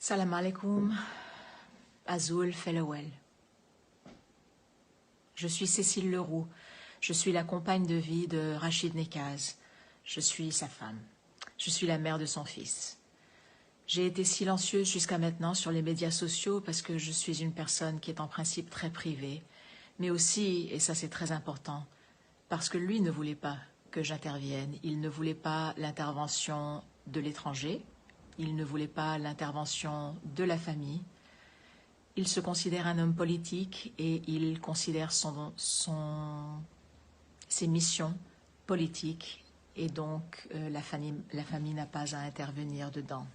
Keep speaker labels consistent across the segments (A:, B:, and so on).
A: Salam alaikum, Azul Felawel. Je suis Cécile Leroux, je suis la compagne de vie de Rachid Nekaz, je suis sa femme, je suis la mère de son fils. J'ai été silencieuse jusqu'à maintenant sur les médias sociaux parce que je suis une personne qui est en principe très privée, mais aussi, et ça c'est très important, parce que lui ne voulait pas que j'intervienne, il ne voulait pas l'intervention de l'étranger, il ne voulait pas l'intervention de la famille. Il se considère un homme politique et il considère ses missions politiques et donc la famille n'a pas à intervenir dedans.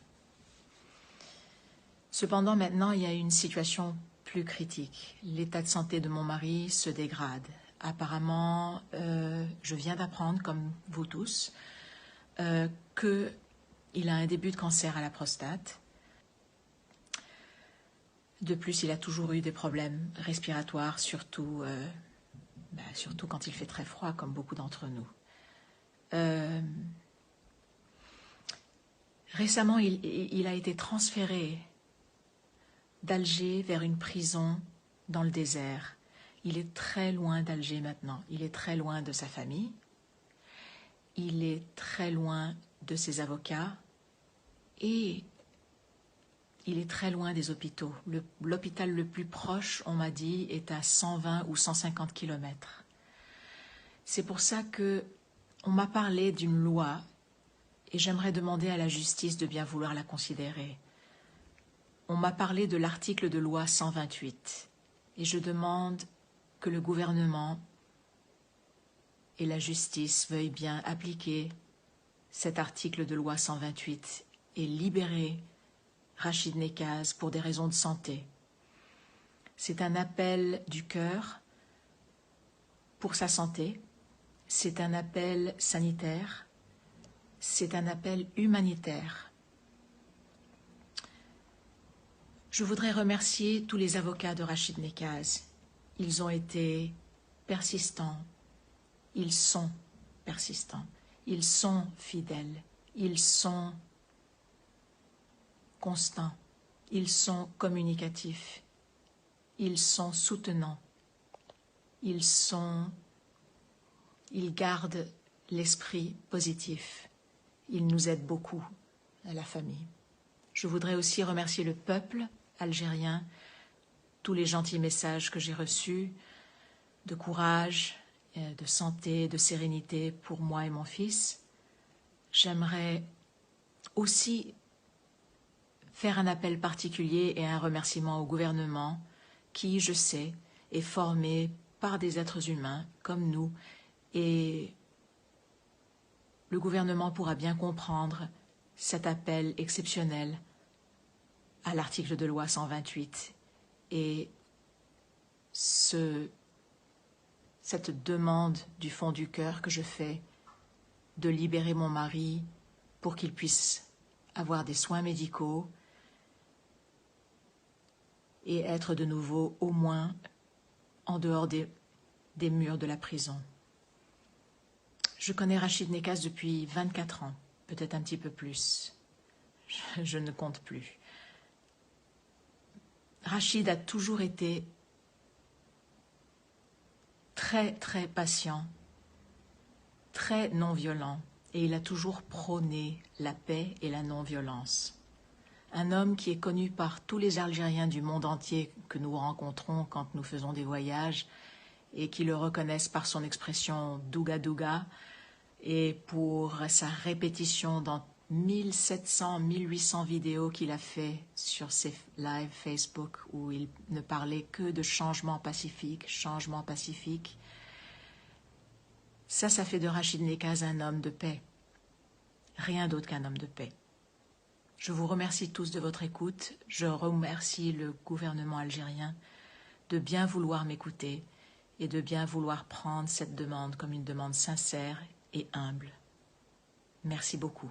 A: Cependant, maintenant, il y a une situation plus critique. L'état de santé de mon mari se dégrade. Apparemment, je viens d'apprendre, comme vous tous, qu'il a un début de cancer à la prostate. De plus, il a toujours eu des problèmes respiratoires, surtout quand il fait très froid, comme beaucoup d'entre nous. Récemment, il a été transféré d'Alger vers une prison dans le désert. Il est très loin d'Alger maintenant. Il est très loin de sa famille. Il est très loin de ses avocats. Et il est très loin des hôpitaux. L'hôpital le plus proche, on m'a dit, est à 120 ou 150 kilomètres. C'est pour ça qu'on m'a parlé d'une loi et j'aimerais demander à la justice de bien vouloir la considérer. On m'a parlé de l'article de loi 128 et je demande que le gouvernement et la justice veuillent bien appliquer cet article de loi 128 et libérer Rachid Nekaz pour des raisons de santé. C'est un appel du cœur pour sa santé, c'est un appel sanitaire, c'est un appel humanitaire. Je voudrais remercier tous les avocats de Rachid Nekaz. Ils ont été persistants, ils sont persistants, ils sont fidèles, ils sont constants, ils sont communicatifs, ils sont soutenants, ils gardent l'esprit positif, ils nous aident beaucoup à la famille. Je voudrais aussi remercier le peuple algérien, tous les gentils messages que j'ai reçus, de courage, de santé, de sérénité pour moi et mon fils. J'aimerais aussi faire un appel particulier et un remerciement au gouvernement qui, je sais, est formé par des êtres humains comme nous et le gouvernement pourra bien comprendre cet appel exceptionnel à l'article de loi 128 et cette demande du fond du cœur que je fais de libérer mon mari pour qu'il puisse avoir des soins médicaux et être de nouveau au moins en dehors des murs de la prison. Je connais Rachid Nekaz depuis 24 ans, peut-être un petit peu plus. Je ne compte plus. Rachid a toujours été très, très patient, très non-violent, et il a toujours prôné la paix et la non-violence. Un homme qui est connu par tous les Algériens du monde entier que nous rencontrons quand nous faisons des voyages et qui le reconnaissent par son expression « douga douga » et pour sa répétition dans 1700, 1800 vidéos qu'il a fait sur ses lives Facebook où il ne parlait que de changement pacifique, changement pacifique. Ça fait de Rachid Nekaz un homme de paix. Rien d'autre qu'un homme de paix. Je vous remercie tous de votre écoute. Je remercie le gouvernement algérien de bien vouloir m'écouter et de bien vouloir prendre cette demande comme une demande sincère et humble. Merci beaucoup.